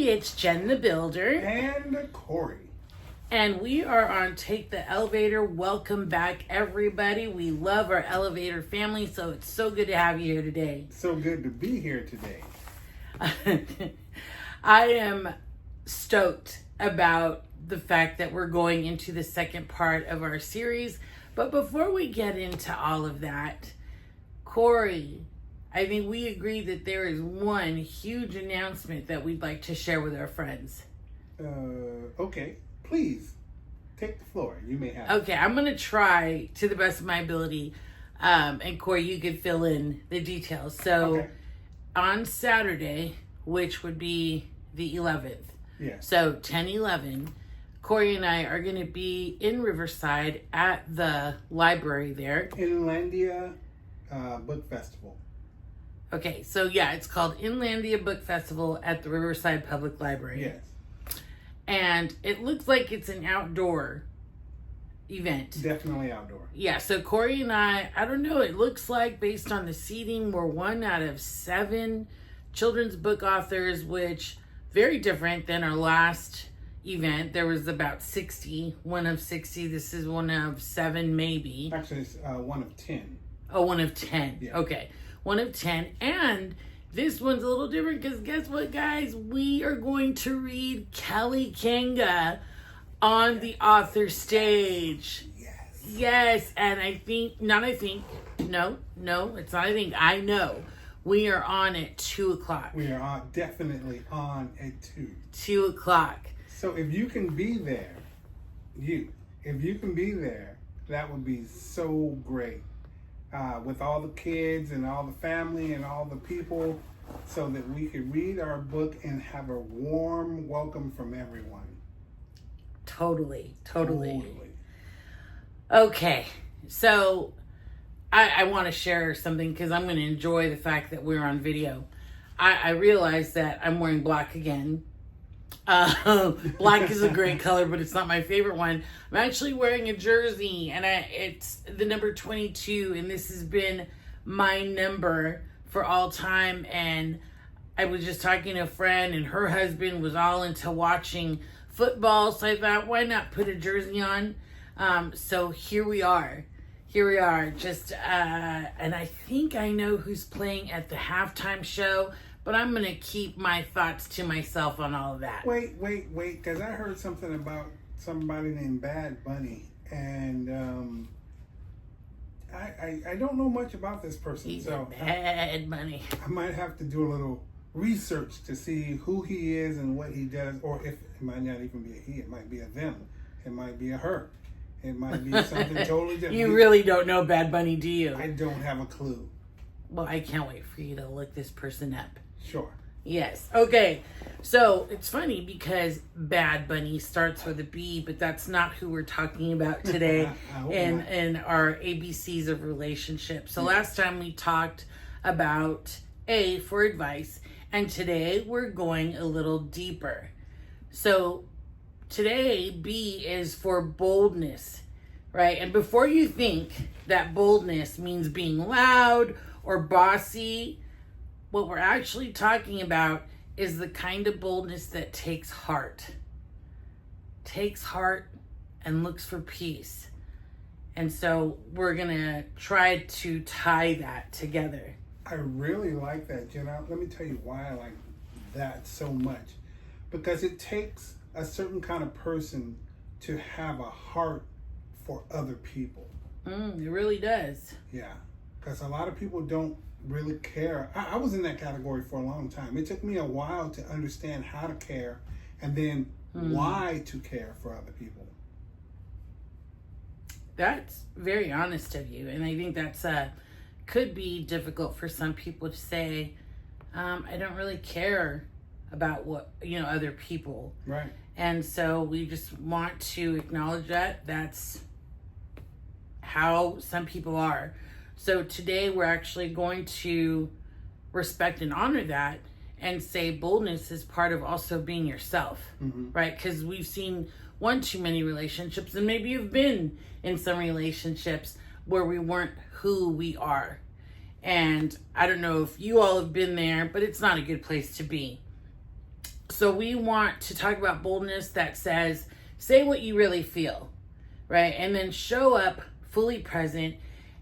it's Jen the Builder. And Kory. And we are on Take the Elevator. Welcome back, everybody. We love our elevator family, so it's so good to have you here today. So good to be here today. I am stoked about the fact that we're going into the second part of our series. But before we get into all of that, Kory, I think we agree that there is one huge announcement that we'd like to share with our friends. Okay. Please, take the floor. You may have it. Okay, I'm going to try to the best of my ability. And Kory, you could fill in the details. So, on Saturday, which would be the 11th. Yeah. So, 10/11, Kory and I are going to be in Riverside at the library there. Inlandia Book Festival. Okay, so yeah, it's called Inlandia Book Festival at the Riverside Public Library. Yes. And it looks like it's an outdoor event. Definitely outdoor. Yeah, so Kory and I don't know, it looks like based on the seating, we're one out of 7 children's book authors, which very different than our last event. There was about 60, one of 60. This is one of 7 maybe. Actually, it's one of 10. Oh, one of 10. Yeah. Okay, one of 10. And this one's a little different because guess what, guys? We are going to read Kelly Kanga on the author stage. Yes, and it's not I we are on at 2 o'clock. We are definitely on at 2. 2 o'clock. So if you can be there, that would be so great. With all the kids and all the family and all the people, so that we could read our book and have a warm welcome from everyone. Totally. Okay, so I want to share something because I'm going to enjoy the fact that we're on video. I realize that I'm wearing black again. Black is a great color, but it's not my favorite one. I'm actually wearing a jersey, and it's the number 22, and this has been my number for all time. And I was just talking to a friend, and her husband was all into watching football, so I thought, why not put a jersey on? So here we are. Just and I think I know who's playing at the halftime show, but I'm going to keep my thoughts to myself on all of that. Wait, because I heard something about somebody named Bad Bunny, and I don't know much about this person. He's so Bad Bunny. I might have to do a little research to see who he is and what he does, or if it might not even be a he, it might be a them, it might be a her, it might be something totally different. You really don't know Bad Bunny, do you? I don't have a clue. Well, I can't wait for you to look this person up. Sure. Yes. Okay. So it's funny because Bad Bunny starts with a B, but that's not who we're talking about today in our ABCs of relationships. So last time we talked about A for advice, and today we're going a little deeper. So today B is for boldness, right? And before you think that boldness means being loud or bossy, what we're actually talking about is the kind of boldness that takes heart and looks for peace. And so we're going to try to tie that together. I really like that, Jenna. Let me tell you why I like that so much. Because it takes a certain kind of person to have a heart for other people. It really does. Yeah. Because a lot of people don't really care. I was in that category for a long time. It took me a while to understand how to care and then why to care for other people. That's very honest of you, and I think that's could be difficult for some people to say, I don't really care about what other people, right? And so we just want to acknowledge that that's how some people are. So today we're actually going to respect and honor that and say boldness is part of also being yourself, right? Because we've seen one too many relationships, and maybe you've been in some relationships where we weren't who we are. And I don't know if you all have been there, but it's not a good place to be. So we want to talk about boldness that says, say what you really feel, right? And then show up fully present.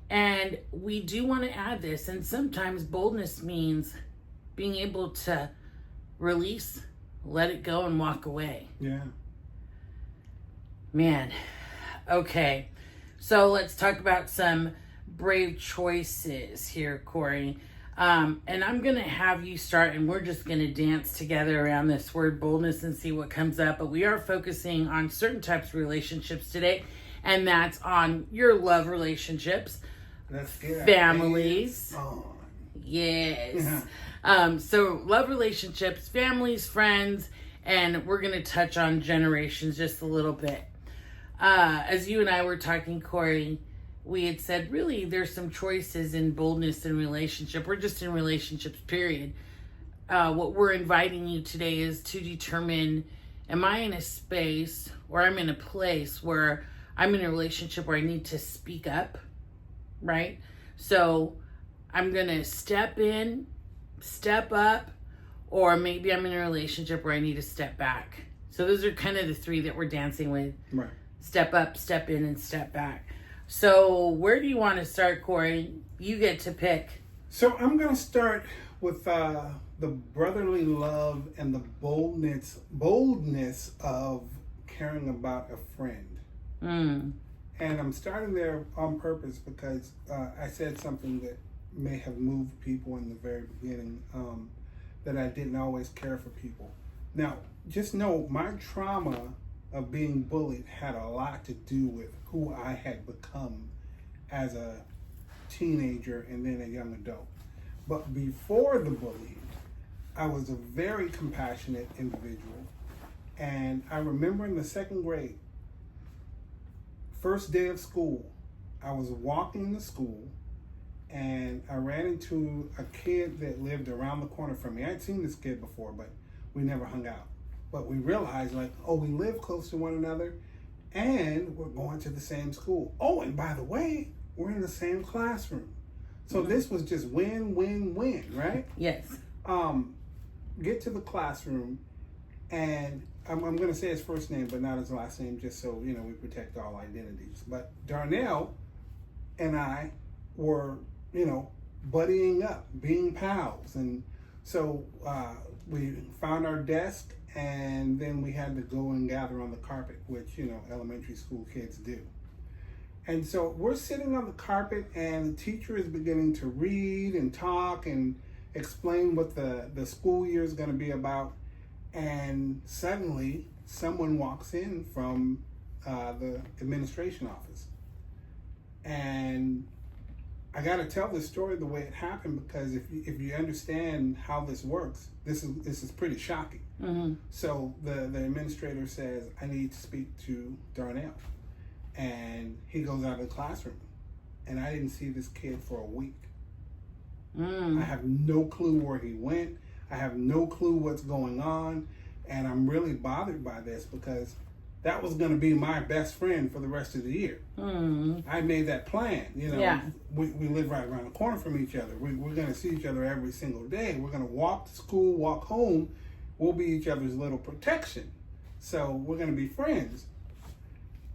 And we do want to add this. And sometimes boldness means being able to release, let it go, and walk away. Yeah. Man. Okay. So let's talk about some brave choices here, Kory. And I'm going to have you start, and we're just going to dance together around this word boldness and see what comes up. But we are focusing on certain types of relationships today, and that's on your love relationships, families. Yes. Yeah. So love relationships, families, friends, and we're going to touch on generations just a little bit. As you and I were talking, Kory, we had said, really, there's some choices in boldness in relationship. We're just in relationships, period. What we're inviting you today is to determine, am I in a space or I'm in a place where I'm in a relationship where I need to speak up, right? So I'm going to step in, step up, or maybe I'm in a relationship where I need to step back. So those are kind of the three that we're dancing with. Right. Step up, step in, and step back. So where do you want to start, Kory? You get to pick. So I'm going to start with the brotherly love and the boldness of caring about a friend. And I'm starting there on purpose because I said something that may have moved people in the very beginning, that I didn't always care for people. Now, just know my trauma of being bullied had a lot to do with who I had become as a teenager and then a young adult. But before the bullying, I was a very compassionate individual. And I remember in the second grade, first day of school, I was walking to school and I ran into a kid that lived around the corner from me. I'd seen this kid before, but we never hung out. But we realized, like, oh, we live close to one another and we're going to the same school. Oh, and by the way, we're in the same classroom. So this was just win, win, win, right? Yes. Get to the classroom, and I'm going to say his first name, but not his last name, just so, we protect all identities. But Darnell and I were, buddying up, being pals. And so we found our desk, and then we had to go and gather on the carpet, which, elementary school kids do. And so we're sitting on the carpet, and the teacher is beginning to read and talk and explain what the school year is going to be about. And suddenly, someone walks in from the administration office. And I got to tell this story the way it happened, because if you understand how this works, this is pretty shocking. So the administrator says, I need to speak to Darnell. And he goes out of the classroom. And I didn't see this kid for a week. I have no clue where he went. I have no clue what's going on. And I'm really bothered by this, because that was going to be my best friend for the rest of the year. I made that plan. Yeah. We live right around the corner from each other. We're going to see each other every single day. We're going to walk to school, walk home. We'll be each other's little protection. So we're going to be friends.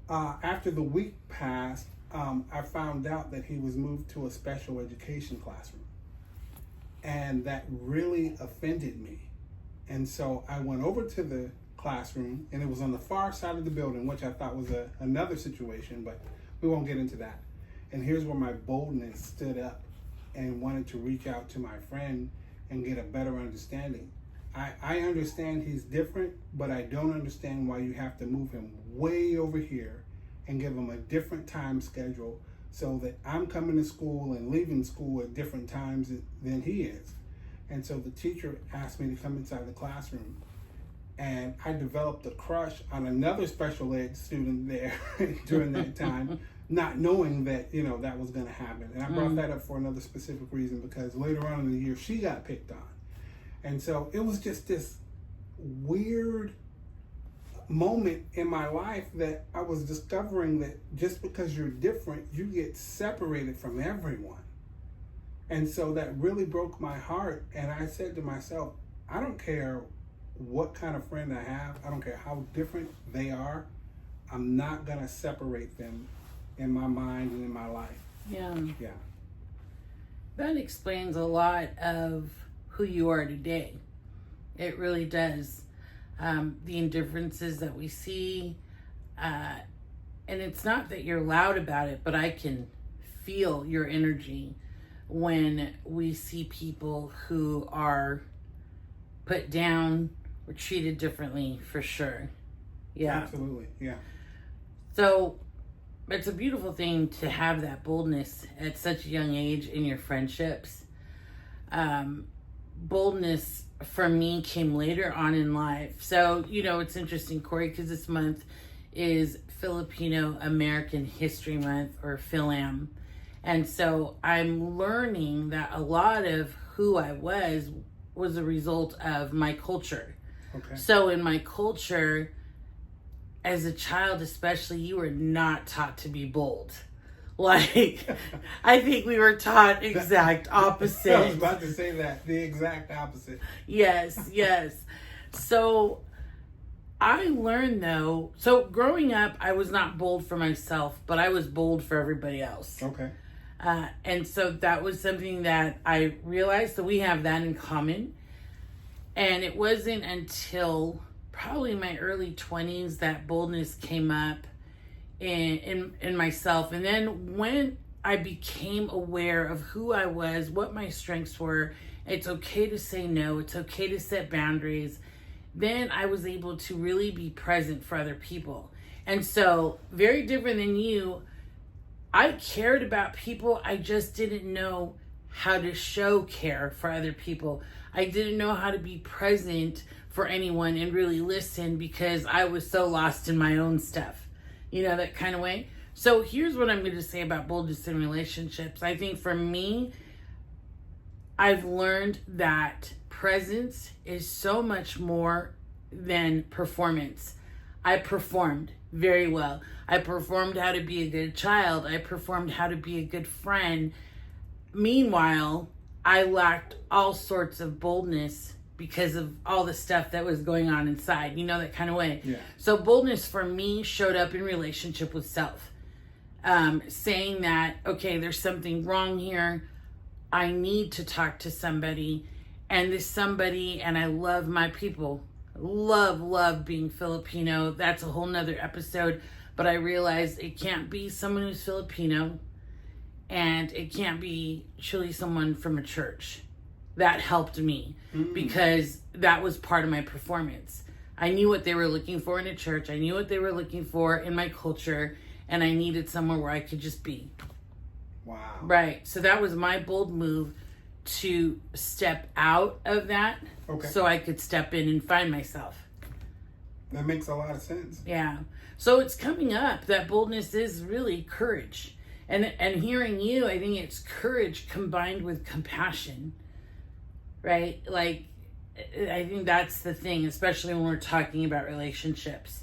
After the week passed, I found out that he was moved to a special education classroom. And that really offended me. And so I went over to the classroom, and it was on the far side of the building, which I thought was another situation, but we won't get into that. And here's where my boldness stood up and wanted to reach out to my friend and get a better understanding. I understand he's different, but I don't understand why you have to move him way over here and give him a different time schedule so that I'm coming to school and leaving school at different times than he is. And so the teacher asked me to come inside the classroom, and I developed a crush on another special ed student there during that time, not knowing that, that was going to happen. And I brought that up for another specific reason, because later on in the year, she got picked on. And so it was just this weird moment in my life that I was discovering that just because you're different, you get separated from everyone. And so that really broke my heart. And I said to myself, I don't care what kind of friend I have, I don't care how different they are, I'm not going to separate them in my mind and in my life. Yeah. Yeah. That explains a lot of who you are today. It really does. The indifferences that we see, and it's not that you're loud about it, but I can feel your energy when we see people who are put down or treated differently, for sure. Yeah. Absolutely. Yeah. So it's a beautiful thing to have that boldness at such a young age in your friendships. Boldness for me came later on in life. So, it's interesting, Kory, because this month is Filipino American History Month, or PhilAm. And so I'm learning that a lot of who I was a result of my culture. Okay. So in my culture, as a child especially, you were not taught to be bold. Like, I think we were taught exact opposite. I was about to say that, the exact opposite. Yes. So I learned though, so growing up, I was not bold for myself, but I was bold for everybody else. Okay. And so that was something that I realized that we have that in common. And it wasn't until probably my early 20s that boldness came up in myself. And then when I became aware of who I was, what my strengths were, it's okay to say no, it's okay to set boundaries, then I was able to really be present for other people. And so, very different than you, I cared about people. I just didn't know how to show care for other people. I didn't know how to be present for anyone and really listen because I was so lost in my own stuff, that kind of way. So here's what I'm going to say about boldness in relationships. I think for me, I've learned that presence is so much more than performance. I performed very well. I performed how to be a good child. I performed how to be a good friend. Meanwhile, I lacked all sorts of boldness because of all the stuff that was going on inside, that kind of way. Yeah. So boldness for me showed up in relationship with self. Saying that, okay, there's something wrong here. I need to talk to somebody. And this somebody, and I love my people. Love being Filipino. That's a whole nother episode. But I realized it can't be someone who's Filipino. And it can't be truly someone from a church. That helped me because that was part of my performance. I knew what they were looking for in a church. I knew what they were looking for in my culture. And I needed somewhere where I could just be. Wow. Right. So that was my bold move to step out of that. Okay. So I could step in and find myself. That makes a lot of sense. Yeah. So it's coming up that boldness is really courage. And hearing you, I think it's courage combined with compassion, right? Like, I think that's the thing, especially when we're talking about relationships.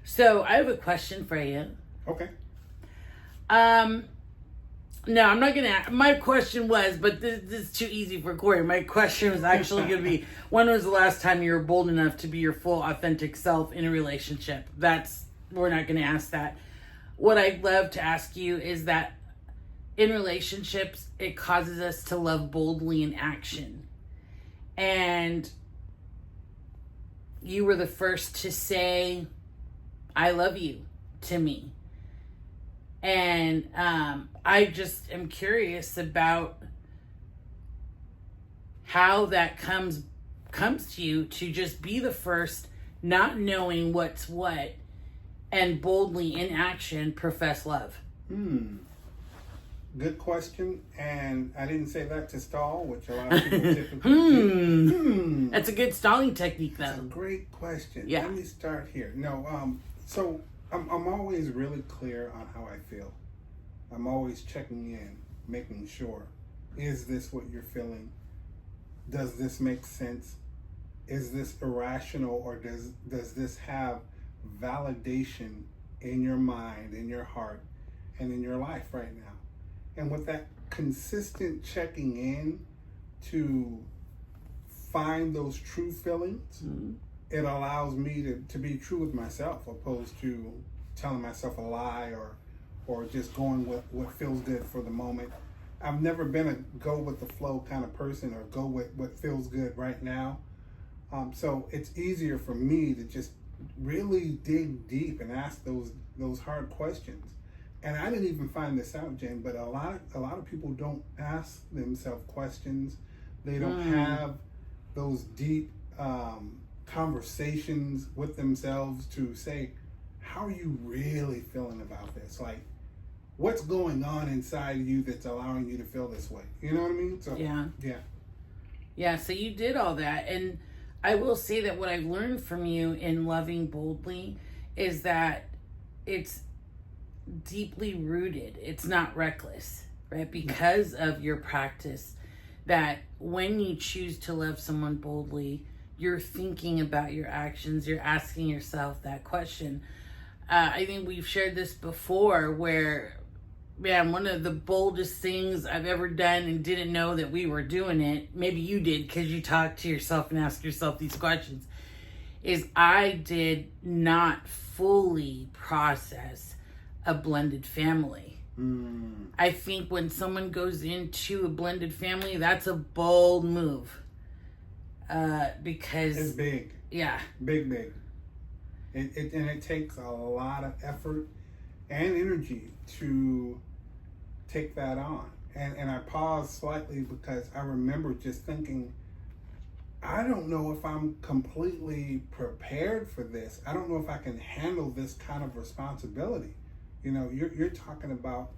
So I have a question for you. Okay. No, I'm not going to. My question was, but this is too easy for Kory. My question was actually going to be, when was the last time you were bold enough to be your full, authentic self in a relationship? We're not going to ask that. What I'd love to ask you is that in relationships, it causes us to love boldly in action. And you were the first to say, I love you to me. And I just am curious about how that comes to you to just be the first, not knowing what's what, and boldly in action profess love. Good question, and I didn't say that to stall, which a lot of people typically do. That's a good stalling technique, though. That's a great question. Yeah. Let me start here. No, so I'm always really clear on how I feel. I'm always checking in, making sure. Is this what you're feeling? Does this make sense? Is this irrational, or does this have validation in your mind, in your heart, and in your life right now? And with that consistent checking in to find those true feelings, it allows me to be true with myself, opposed to telling myself a lie or just going with what feels good for the moment. I've never been a go with the flow kind of person, or go with what feels good right now. So it's easier for me to just really dig deep and ask those hard questions. And I didn't even find this out, Jen, but a lot of people don't ask themselves questions. They don't have those deep conversations with themselves to say, how are you really feeling about this? Like, what's going on inside of you that's allowing you to feel this way? You know what I mean? So yeah. So you did all that, and I will say that what I've learned from you in loving boldly is that it's deeply rooted. It's not reckless, right? Because of your practice, that when you choose to love someone boldly, you're thinking about your actions. You're asking yourself that question. I think we've shared this before where, man, one of the boldest things I've ever done and didn't know that we were doing it, maybe you did because you talk to yourself and ask yourself these questions, is I did not fully process a blended family. I think when someone goes into a blended family, that's a bold move. Because it's big. Yeah. Big. And it takes a lot of effort and energy to take that on. And I paused slightly because I remember just thinking, I don't know if I'm completely prepared for this. I don't know if I can handle this kind of responsibility. You know, you're talking about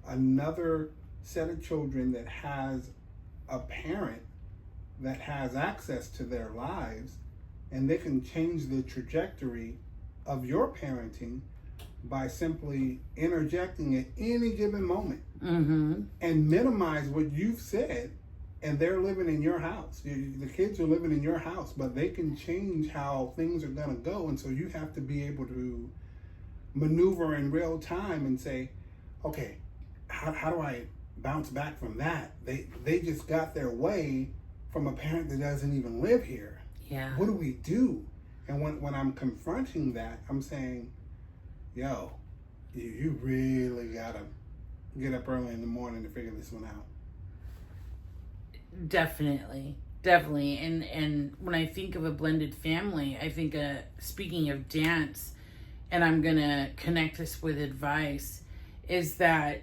another set of children that has a parent that has access to their lives, and they can change the trajectory of your parenting by simply interjecting at any given moment and minimize what you've said. And they're living in your house. The kids are living in your house, but they can change how things are going to go. And so you have to be able to maneuver in real time and say, okay, how do I bounce back from that? They just got their way from a parent that doesn't even live here. Yeah. What do we do? And when I'm confronting that, I'm saying, yo, you really gotta get up early in the morning to figure this one out. Definitely. And when I think of a blended family, I think, speaking of dance, and I'm going to connect this with advice, is that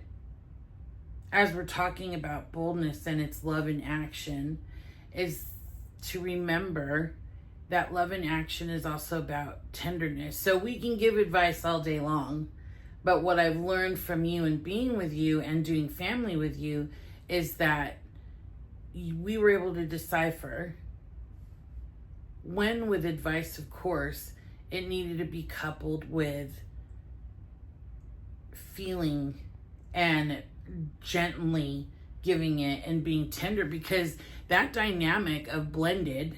as we're talking about boldness and its love in action, is to remember that love in action is also about tenderness. So we can give advice all day long, but what I've learned from you and being with you and doing family with you is that we were able to decipher when, with advice, of course, it needed to be coupled with feeling and gently giving it and being tender, because that dynamic of blended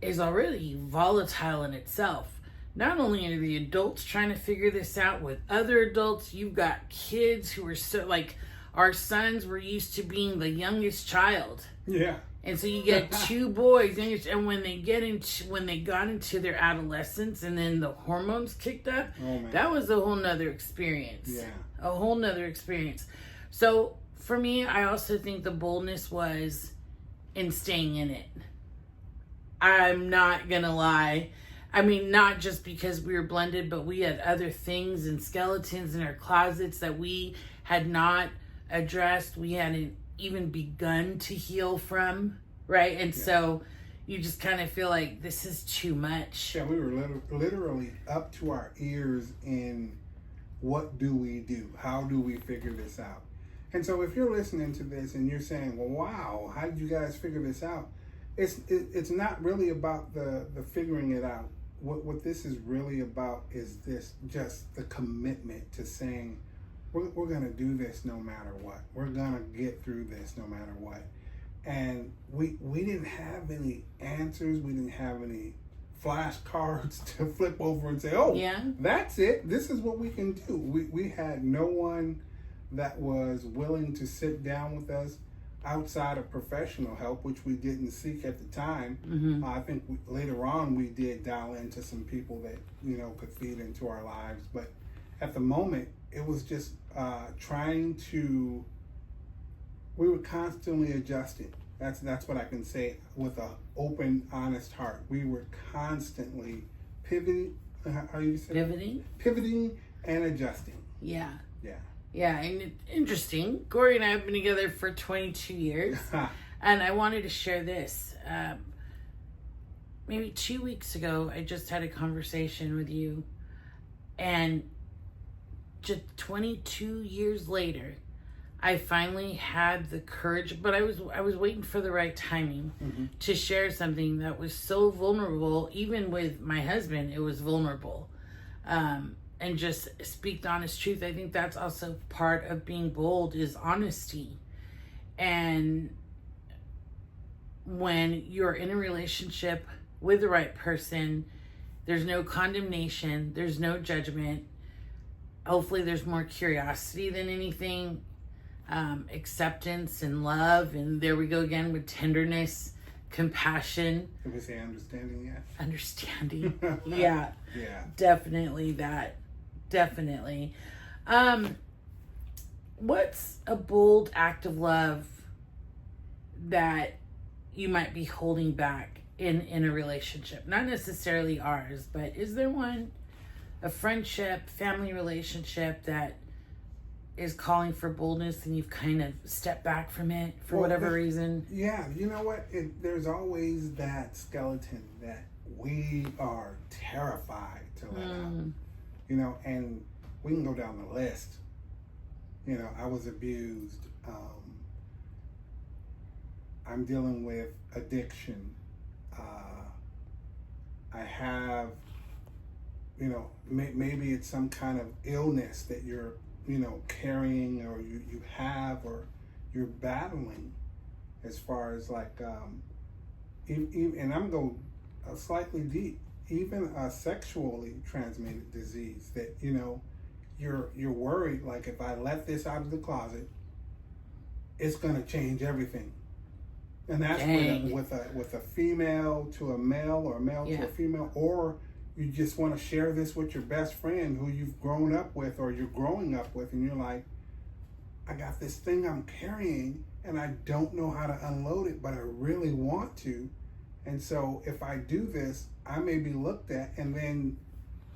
is already volatile in itself. Not only are the adults trying to figure this out with other adults, you've got kids who are so, like, our sons were used to being the youngest child. Yeah. And so you get two boys, and when they got into their adolescence and then the hormones kicked up, that was a whole nother experience. Yeah. A whole nother experience. So for me, I also think the boldness was in staying in it. I'm not gonna lie. I mean, not just because we were blended, but we had other things and skeletons in our closets that we had not addressed. We hadn't even begun to heal from, right? And so you just kind of feel like this is too much. Yeah, we were literally up to our ears in what do we do? How do we figure this out? And so if you're listening to this and you're saying, well, wow, how did you guys figure this out? It's not really about the figuring it out. What this is really about is this, just the commitment to saying, we're going to do this no matter what. We're going to get through this no matter what. And we didn't have any answers. We didn't have any flashcards to flip over and say, oh, that's it. This is what we can do. We had no one that was willing to sit down with us. outside of professional help, which we didn't seek at the time. I think later on we did dial into some people that, you know, could feed into our lives. But at the moment, it was just we were constantly adjusting. That's what I can say with an open, honest heart. We were constantly pivoting. How you say? Pivoting and adjusting. Yeah. Yeah. Yeah, and it's interesting. Kory and I have been together for 22 years, and I wanted to share this. Maybe 2 weeks ago, I just had a conversation with you, and just 22 years later, I finally had the courage, but I was waiting for the right timing to share something that was so vulnerable. Even with my husband, it was vulnerable. And just speak the honest truth. I think that's also part of being bold, is honesty. And when you're in a relationship with the right person, there's no condemnation, there's no judgment. Hopefully there's more curiosity than anything, acceptance and love. And there we go again with tenderness, compassion. Can we say understanding yet? Understanding. Yeah. Yeah. Definitely that. Definitely. What's a bold act of love that you might be holding back in a relationship? Not necessarily ours, but is there one? A friendship, family relationship that is calling for boldness and you've kind of stepped back from it for whatever reason? Yeah, you know what? There's always that skeleton that we are terrified to let out. You know, and we can go down the list. You know, I was abused. I'm dealing with addiction. I have, you know, maybe it's some kind of illness that you're, you know, carrying, or you have, or you're battling, as far as like, and I'm going slightly deep. Even a sexually transmitted disease that, you know, you're worried, like, if I let this out of the closet, it's gonna change everything. And that's with a female to a male, or a male to a female, or you just want to share this with your best friend who you've grown up with, or you're growing up with, and you're like, I got this thing I'm carrying and I don't know how to unload it, but I really want to. And so if I do this, I may be looked at, and then,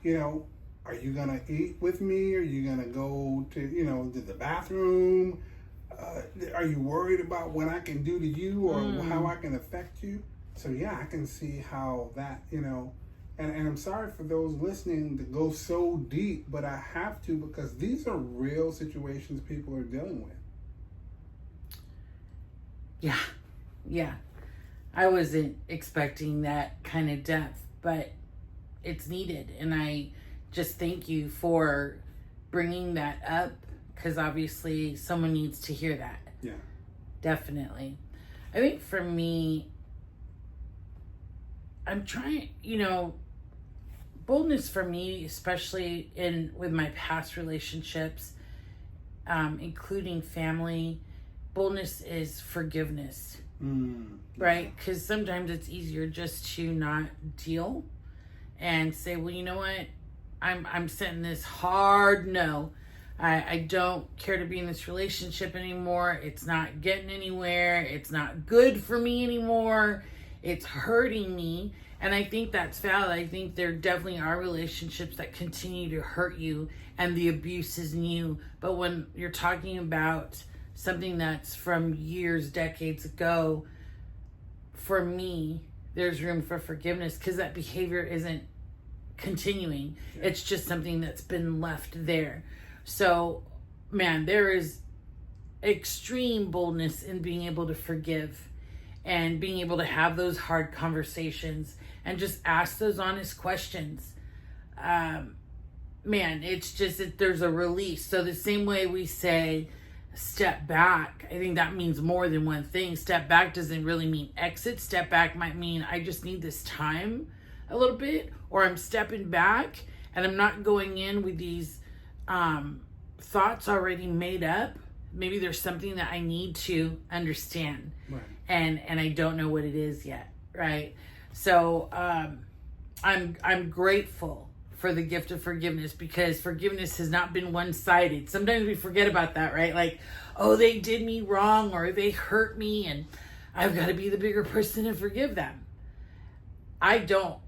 you know, are you going to eat with me? Are you going to go to, you know, to the bathroom? Are you worried about what I can do to you, or how I can affect you? So yeah, I can see how that, you know, and I'm sorry for those listening to go so deep, but I have to, because these are real situations people are dealing with. Yeah. I wasn't expecting that kind of depth, but it's needed. And I just thank you for bringing that up, because obviously someone needs to hear that. Yeah. Definitely. I think for me, I'm trying, you know, boldness for me, especially with my past relationships, including family, boldness is forgiveness. Right? Because sometimes it's easier just to not deal and say, well, you know what? I'm setting this hard no. I don't care to be in this relationship anymore. It's not getting anywhere. It's not good for me anymore. It's hurting me. And I think that's valid. I think there definitely are relationships that continue to hurt you, and the abuse is new. But when you're talking about something that's from years, decades ago, for me, there's room for forgiveness, because that behavior isn't continuing. Yeah. It's just something that's been left there. So, man, there is extreme boldness in being able to forgive and being able to have those hard conversations and just ask those honest questions. Man, it's just that there's a release. So the same way we say step back, I think that means more than one thing. Step back doesn't really mean exit. Step back might mean I just need this time a little bit, or I'm stepping back and I'm not going in with these thoughts already made up, maybe there's something that I need to understand, Right. and I don't know what it is yet, right? So I'm grateful for the gift of forgiveness, because forgiveness has not been one-sided. Sometimes we forget about that, right? Like, oh, they did me wrong, or they hurt me, and I've got to be the bigger person and forgive them. I don't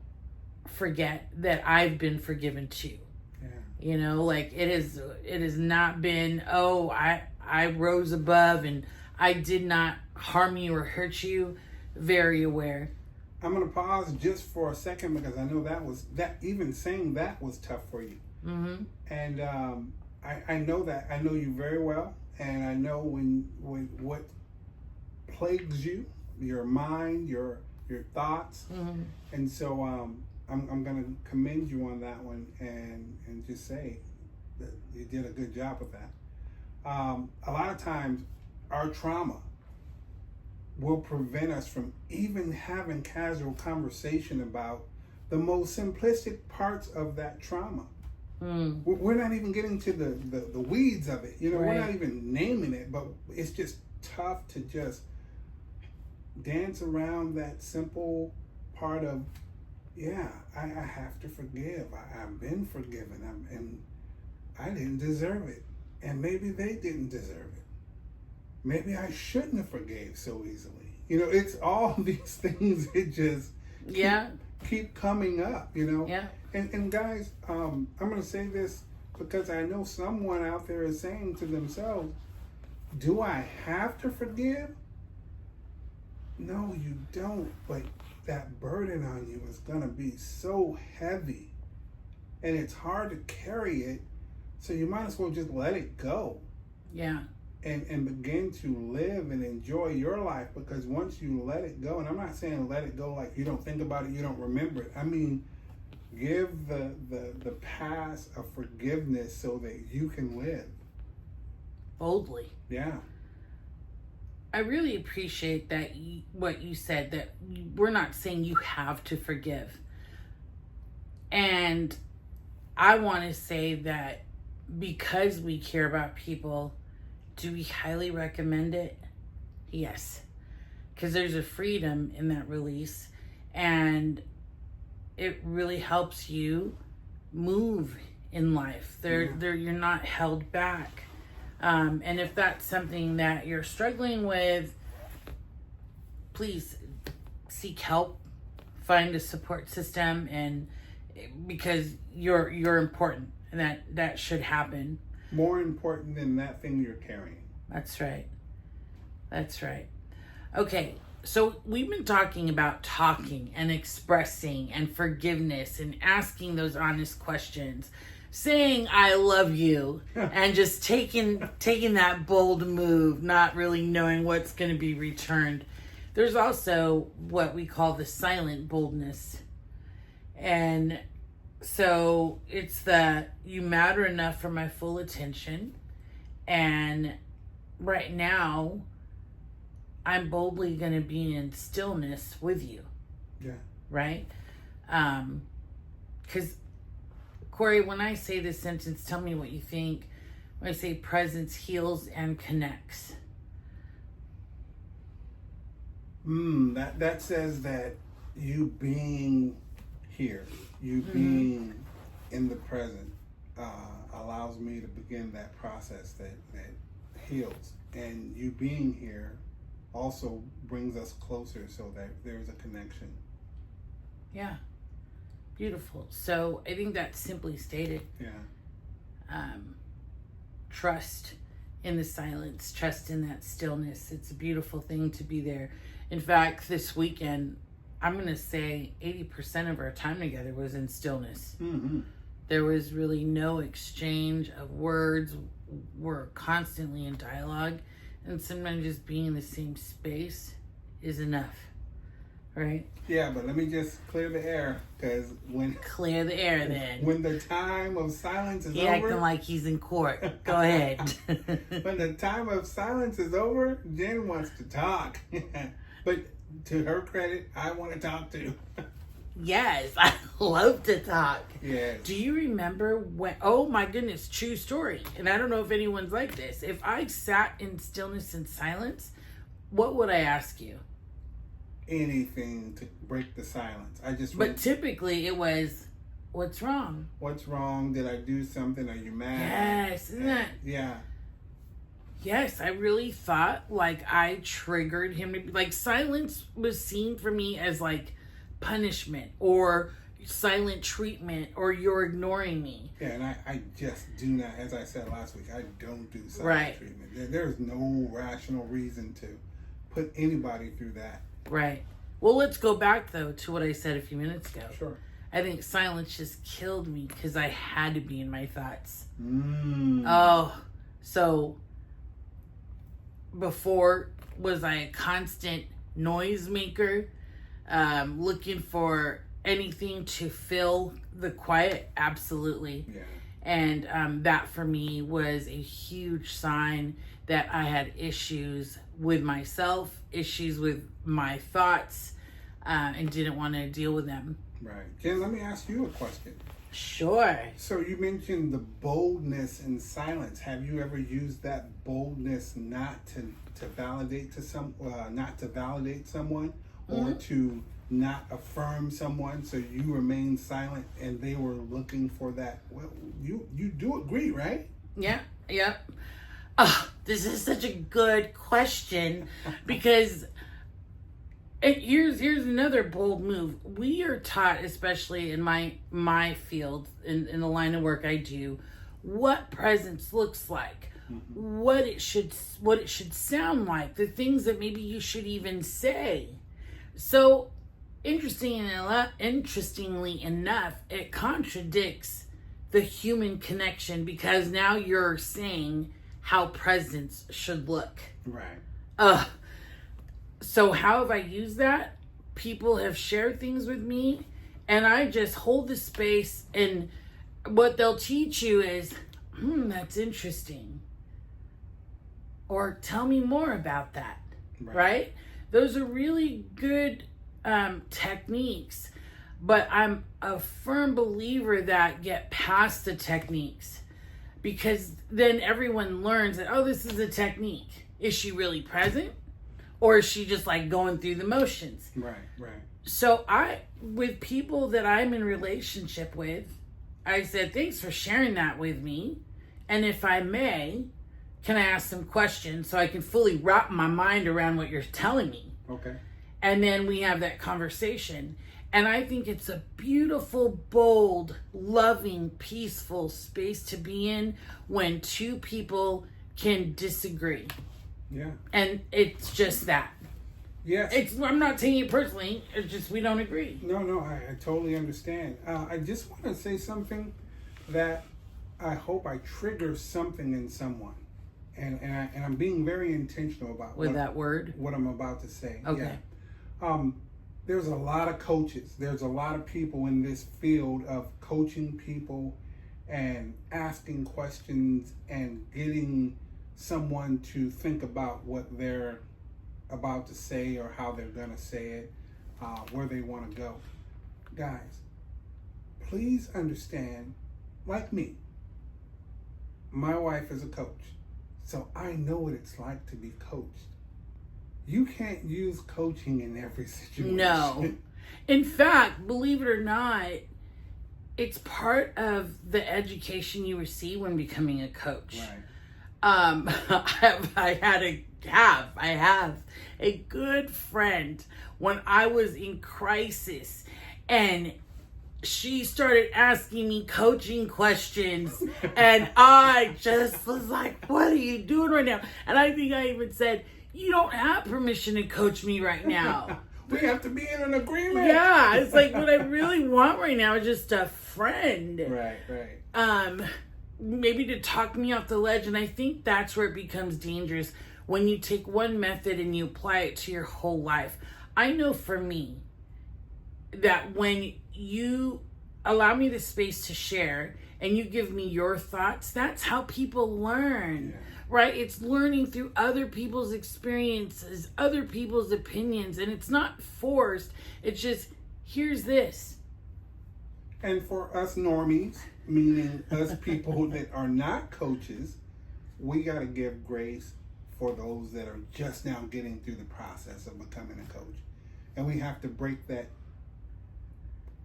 forget that I've been forgiven too. Yeah. You know, like it has not been, oh, I rose above and I did not harm you or hurt you. Very aware. I'm going to pause just for a second, because I know that even saying that was tough for you. Mm-hmm. And I know that. I know you very well. And I know when what plagues you, your mind, your thoughts. Mm-hmm. And so I'm going to commend you on that one, and just say that you did a good job with that. A lot of times our trauma will prevent us from even having casual conversation about the most simplistic parts of that trauma. Mm. We're not even getting to the weeds of it. You know, Right. We're not even naming it, but it's just tough to just dance around that simple part of, yeah, I have to forgive. I've been forgiven, and I didn't deserve it. And maybe they didn't deserve it. Maybe I shouldn't have forgave so easily. You know, it's all these things that just keep coming up, you know. Yeah. And guys, I'm going to say this because I know someone out there is saying to themselves, do I have to forgive? No, you don't. But that burden on you is going to be so heavy. And it's hard to carry it. So you might as well just let it go. Yeah. And begin to live and enjoy your life, because once you let it go, and I'm not saying let it go like you don't think about it, you don't remember it. I mean, give the pass of forgiveness so that you can live Boldly. Yeah. I really appreciate that what you said, that we're not saying you have to forgive. And I want to say that because we care about people, do we highly recommend it? Yes. Because there's a freedom in that release, and it really helps you move in life. You're not held back. And if that's something that you're struggling with, please seek help, find a support system, and because you're important, and that should happen. More important than that thing you're carrying. That's right. That's right. Okay, so we've been talking about talking and expressing and forgiveness and asking those honest questions, saying I love you, and just taking that bold move, not really knowing what's going to be returned. There's also what we call the silent boldness. And so it's that you matter enough for my full attention, and right now I'm boldly going to be in stillness with you. Yeah. Right? Because Kory, when I say this sentence, tell me what you think. When I say presence heals and connects. That says that you being here, you being in the present, allows me to begin that process that heals. And you being here also brings us closer, so that there's a connection. Yeah. Beautiful. So I think that's simply stated. Yeah. Trust in the silence, trust in that stillness. It's a beautiful thing to be there. In fact, this weekend, I'm going to say 80% of our time together was in stillness. Mm-hmm. There was really no exchange of words. We're constantly in dialogue, and sometimes just being in the same space is enough, right? Yeah, but let me just clear the air, because Clear the air then. when the time of silence is He over, acting like he's in court. Go ahead. when the time of silence is over, Jen wants to talk. But to her credit, I want to talk too. Yes, I love to talk. Yes. Do you remember when, oh my goodness, true story. And I don't know if anyone's like this. If I sat in stillness and silence, what would I ask you? Anything to break the silence. But typically it was, what's wrong? What's wrong? Did I do something? Are you mad? Yes, isn't that? Yeah. Yes, I really thought like I triggered him to be like, silence was seen for me as like punishment or silent treatment or you're ignoring me. Yeah, and I just do not, as I said last week, I don't do silent treatment. There's no rational reason to put anybody through that. Right. Well, let's go back though to what I said a few minutes ago. Sure. I think silence just killed me because I had to be in my thoughts. Mm. Oh, so before, was I a constant noisemaker, looking for anything to fill the quiet? Absolutely. Yeah. And that for me was a huge sign that I had issues with myself, issues with my thoughts, and didn't want to deal with them. Right. Jen, let me ask you a question. Sure. So you mentioned the boldness in silence. Have you ever used that boldness not to validate someone, or to not affirm someone, so you remain silent and they were looking for that? Well, you do agree, right? Yeah. Yep. Oh, this is such a good question because here's another bold move. We are taught, especially in my field, in the line of work I do, what presence looks like, what it should sound like, the things that maybe you should even say. So interestingly enough, it contradicts the human connection because now you're saying how presence should look. Right. So how have I used that? People have shared things with me and I just hold the space, and what they'll teach you is, that's interesting. Or tell me more about that. Right? Those are really good techniques, but I'm a firm believer that get past the techniques, because then everyone learns that, oh, this is a technique. Is she really present? Or is she just like going through the motions? Right. So with people that I'm in relationship with, I said, thanks for sharing that with me. And if I may, can I ask some questions so I can fully wrap my mind around what you're telling me? Okay. And then we have that conversation. And I think it's a beautiful, bold, loving, peaceful space to be in when two people can disagree. Yeah. And it's just that. Yes. I'm not taking it personally. It's just we don't agree. No, I totally understand. I just want to say something that I hope I trigger something in someone. And I'm being very intentional about what I'm about to say. Okay. Yeah. There's a lot of coaches. There's a lot of people in this field of coaching people and asking questions and getting someone to think about what they're about to say or how they're going to say it, where they want to go. Guys, please understand, like me, my wife is a coach, so I know what it's like to be coached. You can't use coaching in every situation. No. In fact, believe it or not, it's part of the education you receive when becoming a coach. Right. I have a good friend when I was in crisis, and she started asking me coaching questions, and I just was like, what are you doing right now? And I think I even said, you don't have permission to coach me right now. We have to be in an agreement. Yeah, it's like what I really want right now is just a friend. Right. Maybe to talk me off the ledge. And I think that's where it becomes dangerous, when you take one method and you apply it to your whole life. I know for me that when you allow me the space to share and you give me your thoughts, that's how people learn. Yeah. Right? It's learning through other people's experiences, other people's opinions, and it's not forced. It's just here's this. And for us normies, meaning us people that are not coaches, we got to give grace for those that are just now getting through the process of becoming a coach. And we have to break that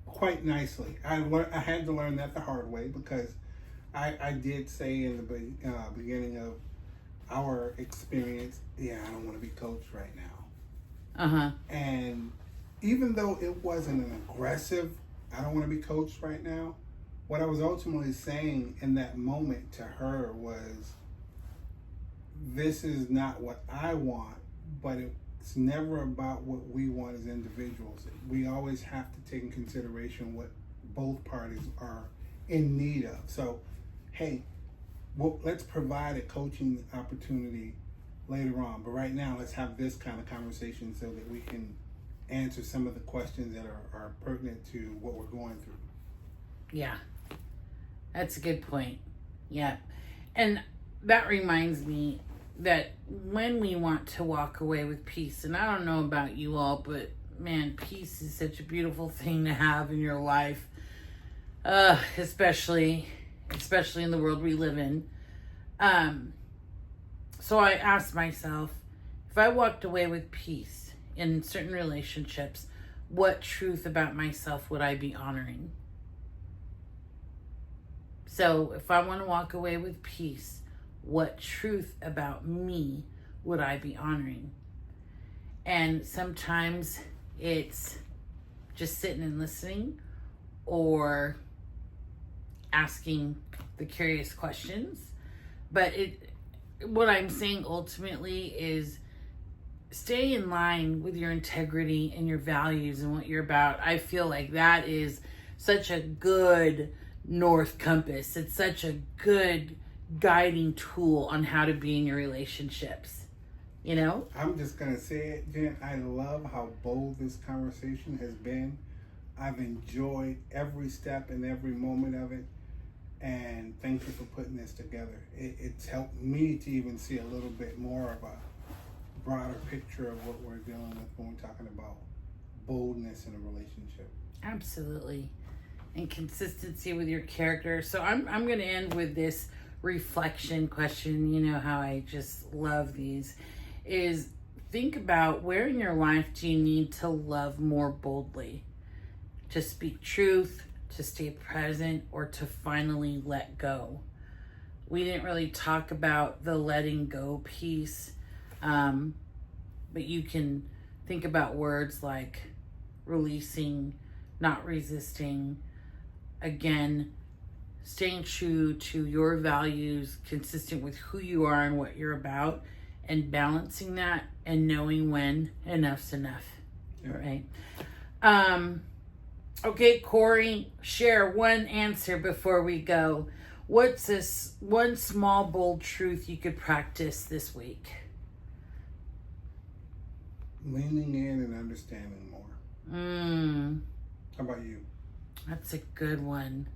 quite nicely. I had to learn that the hard way, because I did say in the beginning of our experience, I don't want to be coached right now. And even though it wasn't an aggressive, I don't want to be coached right now, what I was ultimately saying in that moment to her was, this is not what I want, but it's never about what we want as individuals. We always have to take in consideration what both parties are in need of. So, hey, let's provide a coaching opportunity later on. But right now, let's have this kind of conversation so that we can answer some of the questions that are pertinent to what we're going through. Yeah, that's a good point. Yeah. And that reminds me that when we want to walk away with peace, and I don't know about you all, but man, peace is such a beautiful thing to have in your life, especially in the world we live in. So I asked myself, if I walked away with peace in certain relationships, what truth about myself would I be honoring? So if I want to walk away with peace, what truth about me would I be honoring? And sometimes it's just sitting and listening, or asking the curious questions. But what I'm saying ultimately is, stay in line with your integrity and your values and what you're about. I feel like that is such a good North Compass. It's such a good guiding tool on how to be in your relationships. You know? I'm just going to say it, Jen. I love how bold this conversation has been. I've enjoyed every step and every moment of it. And thank you for putting this together. It's helped me to even see a little bit more of a broader picture of what we're dealing with when we're talking about boldness in a relationship. Absolutely. And consistency with your character. So I'm going to end with this reflection question. You know how I just love these. Is think about, where in your life do you need to love more boldly? To speak truth, to stay present, or to finally let go? We didn't really talk about the letting go piece, but you can think about words like releasing, not resisting, again, staying true to your values, consistent with who you are and what you're about, and balancing that and knowing when enough's enough. Yeah. Right? Okay, Kory, share one answer before we go. What's this one small, bold truth you could practice this week? Leaning in and understanding more. How about you? That's a good one.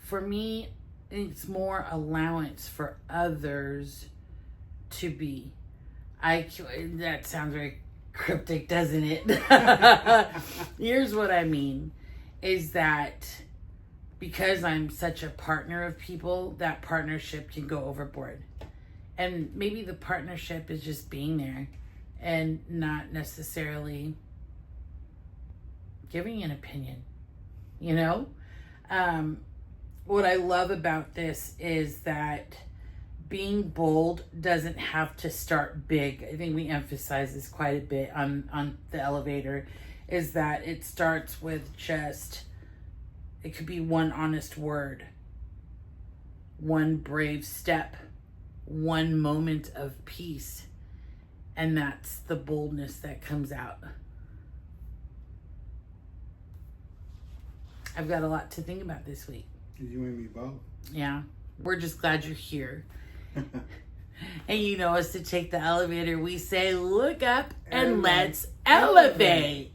For me, it's more allowance for others to be. That sounds very cryptic, doesn't it? Here's what I mean, is that because I'm such a partner of people, that partnership can go overboard. And maybe the partnership is just being there and not necessarily giving an opinion, you know? What I love about this is that being bold doesn't have to start big. I think we emphasize this quite a bit on the elevator, is that it starts with just, it could be one honest word, one brave step, one moment of peace, and that's the boldness that comes out. I've got a lot to think about this week. You and me both. Yeah. We're just glad you're here. And you know us to take the elevator. We say, look up and let's elevate.